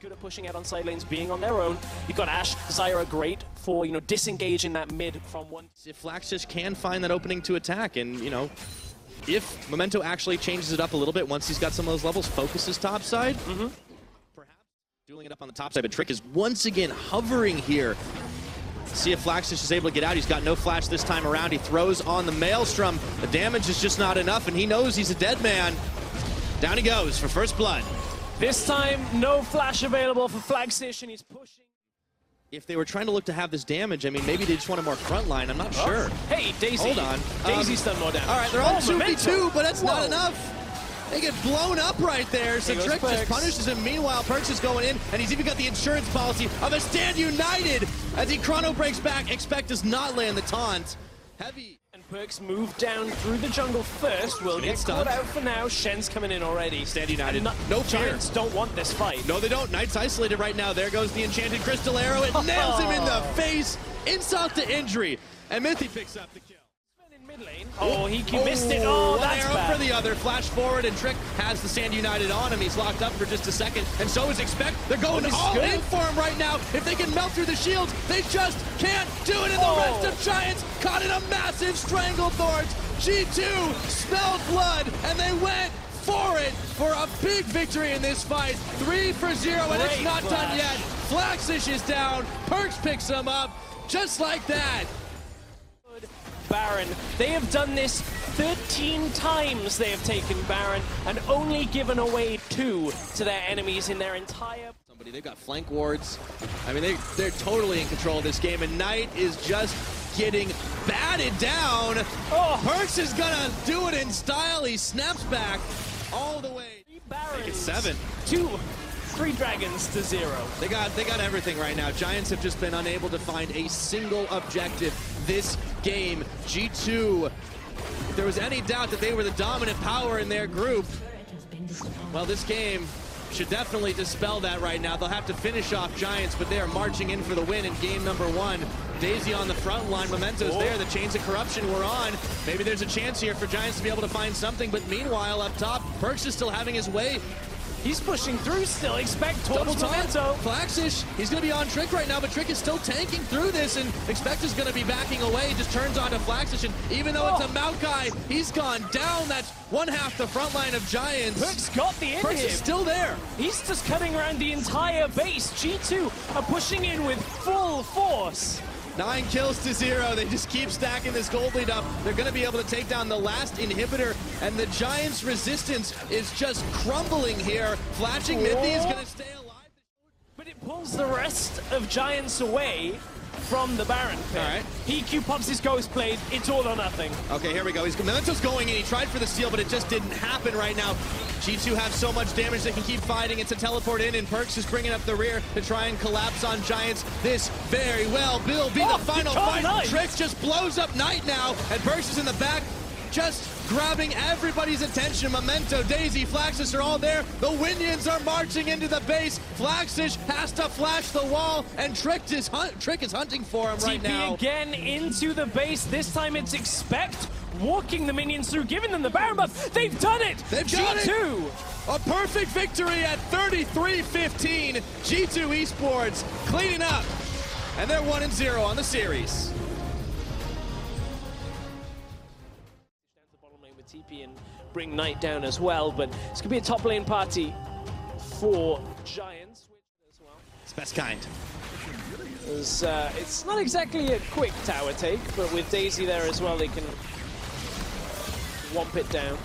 Good at pushing out on side lanes, being on their own. You've got Ashe, Zyra great for, disengaging that mid from one. If Flaxis can find that opening to attack and, if Memento actually changes it up a little bit once he's got some of those levels, focuses topside, perhaps dueling it up on the top side, but Trick is once again hovering here. See if Flaxis is able to get out. He's got no flash this time around. He throws on the Maelstrom. The damage is just not enough, and he knows he's a dead man. Down he goes for first blood. This time, no flash available for Flaxis, and he's pushing. If they were trying to look to have this damage, I mean, maybe they just wanted more front line. I'm not sure. Hey, Daisy. Hold on. Daisy's done more damage. All right, they're on 2v2, Memento. but that's not enough. They get blown up right there, so Trick just punishes him. Meanwhile, Perks is going in, and he's even got the insurance policy of a Stand United as he chrono breaks back. Expect does not land the taunt. Heavy. And Perks move down through the jungle first. Will get caught out for now. Shen's coming in already. Stand United. No Giants don't want this fight. No, they don't. Knight's isolated right now. There goes the enchanted crystal arrow. It nails him in the face. Insult to injury. And Mythy picks up the kill. In mid lane. Oh, he missed it. Oh, that's arrow bad. For the other. Flash forward, and Trick has the Stand United on him. He's locked up for just a second, and so is Expect. They're going all in for him right now. If they can melt through the shields, they just can't do it. And the rest of Giants caught in a massive Stranglethorn. G2 smelled blood, and they went for it for a big victory in this fight. 3-0, and it's not done yet. Flaxis is down. Perks picks him up, just like that. Baron. They have done this 13 times. They have taken Baron and only given away 2 to their enemies in their entire... They've got flank wards. I mean, they're totally in control of this game, and Knight is just getting batted down. Oh, Perks is gonna do it in style. He snaps back all the way. 3 Barons. It's 7. 3 dragons to 0. They got everything right now. Giants have just been unable to find a single objective this game. G2, if there was any doubt that they were the dominant power in their group, well, this game should definitely dispel that right now. They'll have to finish off Giants, but they are marching in for the win in game number 1. Daisy on the front line, Memento's there, the Chains of Corruption were on. Maybe there's a chance here for Giants to be able to find something, but meanwhile up top, Perks is still having his way. He's pushing through still. Expect towards Memento. Flaxis, he's going to be on Trick right now, but Trick is still tanking through this, and Expect is going to be backing away. He just turns on to Flaxis, and even though it's a Maokai, he's gone down. That's one half the front line of Giants. Perks got the in. Perks is still there. He's just cutting around the entire base. G2 are pushing in with full force. 9 kills to 0. They just keep stacking this gold lead up. They're going to be able to take down the last inhibitor, and the Giants' resistance is just crumbling here. Flashing Mythy is going to stay alive. But it pulls the rest of Giants away from the Baron pit. All right. PQ pops his Ghost Blade. It's all or nothing. Okay, here we go. Memento's going in. He tried for the steal, but it just didn't happen right now. G2 have so much damage they can keep fighting. It's a teleport in, and Perks is bringing up the rear to try and collapse on Giants. This very well will be the final fight. Nice. Trick just blows up Knight now, and Perks is in the back, just grabbing everybody's attention. Memento, Daisy, Flaxis are all there. The Winions are marching into the base. Flaxis has to flash the wall, and Trick is hunting for him right now. TP again into the base. This time it's Expect walking the minions through, giving them the Baron buff. They've done it! They've got G2! A perfect victory at 33-15. G2 Esports cleaning up, and they're 1-0 on the series. Down to the bottom lane with TP and bring Knight down as well, but it's going to be a top lane party for Giants as well. It's best kind. It's not exactly a quick tower take, but with Daisy there as well, they can womp it down.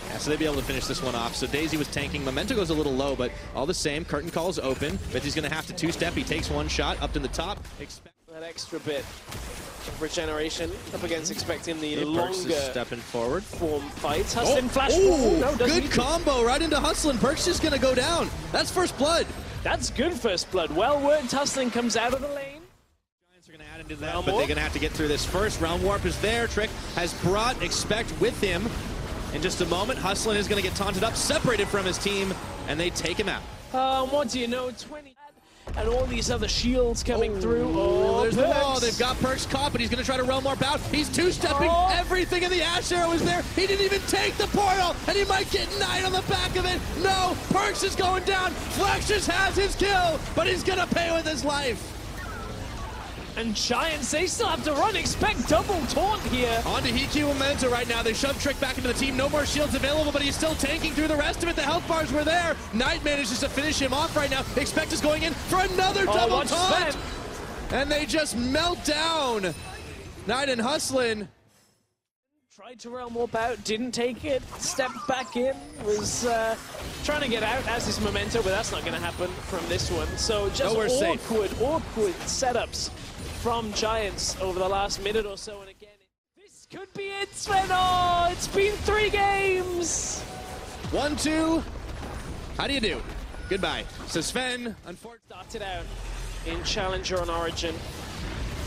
Yeah, so they'll be able to finish this one off. So Daisy was tanking. Memento goes a little low, but all the same, curtain call's open. But he's going to have to 2-step. He takes one shot up to the top. Expect that extra bit of regeneration up against Expecting the longer stepping forward form fights. Hustlin flash. No, good combo right into Hustlin. Perks just going to go down. That's first blood. That's good first blood. Well worked. Hustlin comes out of the lane. Giants are going to add into that, but they're going to have to get through this first. Realm Warp is there. Trick has brought Expect with him. In just a moment, Hustlin is going to get taunted up, separated from his team, and they take him out. What do you know? and all these other shields coming through. Oh, there's the wall. Perks. They've got Perks caught, but he's going to try to realm warp out. He's two-stepping everything, and the Ash Arrow is there. He didn't even take the portal, and he might get Knight on the back of it. No, Perks is going down. Flex just has his kill, but he's going to pay with his life. And Giants, they still have to run. Expect double taunt here. On to Hiku and Memento right now. They shove Trick back into the team. No more shields available, but he's still tanking through the rest of it. The health bars were there. Knight manages to finish him off right now. Expect is going in for another double taunt. And they just melt down. Knight and Hustlin. Tried to realm warp out, didn't take it, stepped back in, was trying to get out as is Memento, but that's not going to happen from this one. So just awkward setups from Giants over the last minute or so, and again, this could be it, Sven. Oh, it's been 3 games. 1-2. How do you do? Goodbye. So Sven, unfortunately, started out in Challenger on Origin.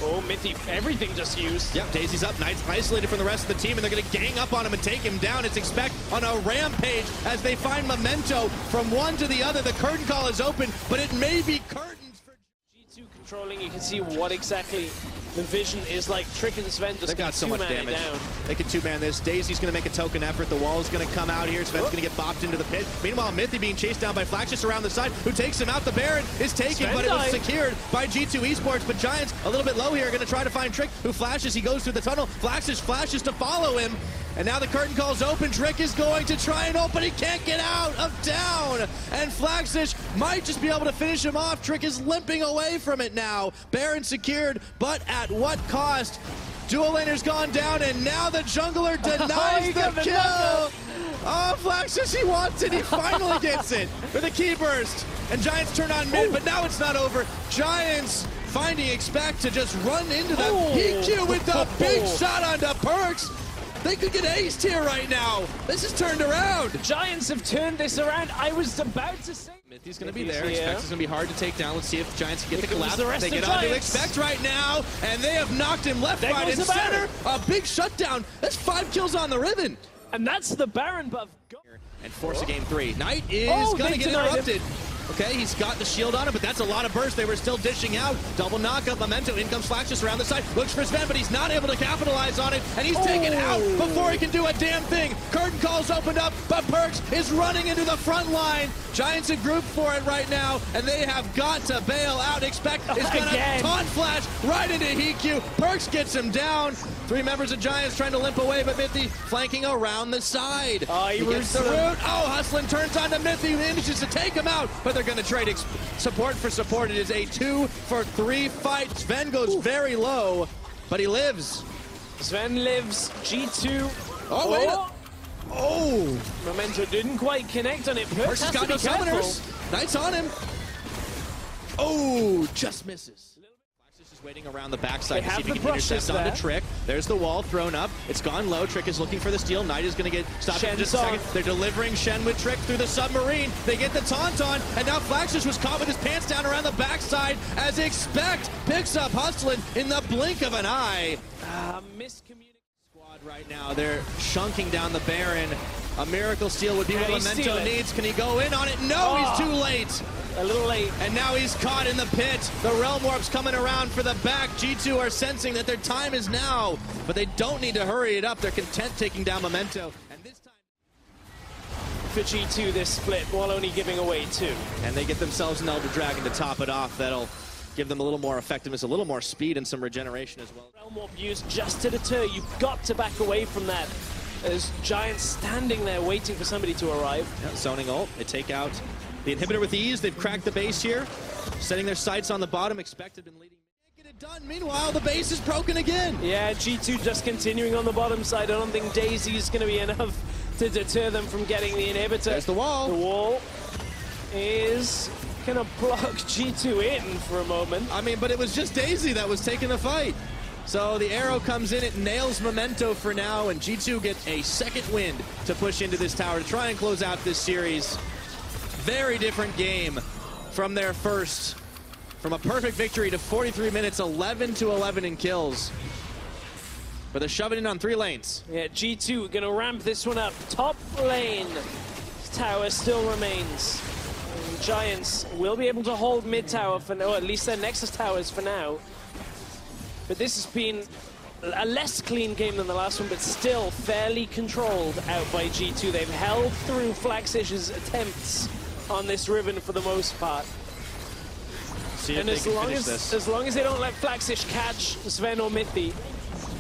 Oh, Mithy, everything just used. Yep, Daisy's up. Knight's isolated from the rest of the team, and they're going to gang up on him and take him down. It's Expect on a rampage as they find Memento from one to the other. The curtain call is open, but it may be curtains for G2 controlling. You can see what exactly the vision is like. Trick and Sven just got so much damage. Down. They can two-man this. Daisy's going to make a token effort. The wall is going to come out here. Sven's going to get bopped into the pit. Meanwhile, Mithy being chased down by Flax just around the side, who takes him out. The Baron is taken, Sven but died. it was secured by G2 Esports. But Giants a little bit low here, going to try to find Trick, who flashes. He goes through the tunnel. Flashes to follow him. And now the curtain call's open. Trick is going to try and open. He can't get out of down. And Flaxish might just be able to finish him off. Trick is limping away from it now. Baron secured, but at what cost? Dual laner's gone down, and now the jungler denies the kill. Oh, Flaxish, he wants it. He finally gets it with a key burst. And Giants turn on mid, but now it's not over. Giants finding Expect to just run into them. EQ with the big shot onto Perks. They could get aced here right now. This is turned around. The Giants have turned this around. I was about to say. Mithy's going to be there. Expect is going to be hard to take down. Let's see if the Giants can get the collapse. They get onto Expect right now, and they have knocked him left, right, and center. A big shutdown. That's 5 kills on the ribbon. And that's the Baron buff. And force a game 3. Knight is going to get interrupted. Okay, he's got the shield on him, but that's a lot of burst. They were still dishing out. Double knockup, Memento. In comes Flax just around the side. Looks for Sven, but he's not able to capitalize on it. And he's taken out before he can do a damn thing. Curtain call's opened up, but Perks is running into the front line. Giants in group for it right now, and they have got to bail out. Expect is going to taunt Flash right into Hiku. Perks gets him down. 3 members of Giants trying to limp away, but Mithy flanking around the side. He gets the root. Hustlin turns on to Mithy, manages to take him out, but they're going to trade support for support. It is a 2-for-3 fight. Sven goes very low, but he lives. Sven lives. G2. Memento didn't quite connect on it. Perks has to be careful. Knight's on him. Oh, just misses. Waiting around the backside to see if he can intercept on the Trick. There's the wall thrown up. It's gone low. Trick is looking for the steal. Knight is going to get stopped in just a second. They're delivering Shen with Trick through the submarine. They get the taunt on, and now Flaxish was caught with his pants down around the backside as Expect picks up Hustlin in the blink of an eye. Miscommunication. Squad right now. They're chunking down the Baron. A miracle steal would be what Memento needs. Can he go in on it? No, he's too late. A little late. And now he's caught in the pit. The Realm Warp's coming around for the back. G2 are sensing that their time is now, but they don't need to hurry it up. They're content taking down Memento. And this time for G2 this split, while only giving away 2. And they get themselves an Elder Dragon to top it off. That'll give them a little more effectiveness, a little more speed, and some regeneration as well. Realm Warp used just to deter. You've got to back away from that. There's Giants standing there waiting for somebody to arrive. Yeah, zoning ult. They take out the inhibitor with ease. They've cracked the base here, setting their sights on the bottom. Expected and leading. Can't get it done. Meanwhile, the base is broken again. Yeah, G2 just continuing on the bottom side. I don't think Daisy's going to be enough to deter them from getting the inhibitor. There's the wall. The wall is going to block G2 in for a moment. I mean, but it was just Daisy that was taking the fight. So the arrow comes in, it nails Memento for now, and G2 gets a second wind to push into this tower to try and close out this series. Very different game from their first. From a perfect victory to 43 minutes, 11-11 in kills. But they're shoving in on 3 lanes. Yeah, G2 gonna ramp this one up. Top lane. This tower still remains. Giants will be able to hold mid tower for now, or at least their Nexus towers for now. But this has been a less clean game than the last one, but still fairly controlled out by G2. They've held through Flaxish's attempts on this Riven for the most part. And as long as they don't let Flaxish catch Sven or Mithy,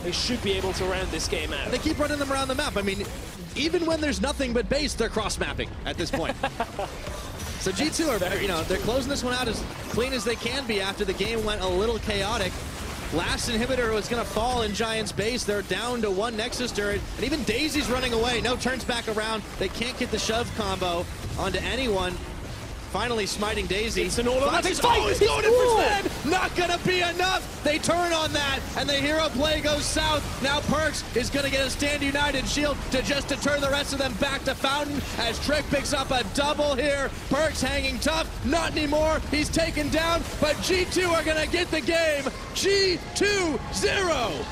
they should be able to round this game out. They keep running them around the map. I mean, even when there's nothing but base, they're cross-mapping at this point. So G2 are, you know, they're closing this one out as clean as they can be after the game went a little chaotic. Last inhibitor was going to fall in Giants' base. They're down to one Nexus turret, and even Daisy's running away. No, turns back around. They can't get the shove combo onto anyone. Finally smiting Daisy. It's an all-or-nothing fight! Oh, he's going in for Sven! Not gonna be enough! They turn on that, and the hero play goes south. Now Perkz is gonna get a Stand United shield to turn the rest of them back to Fountain as Trick picks up a double here. Perkz hanging tough, not anymore. He's taken down, but G2 are gonna get the game. G2-0.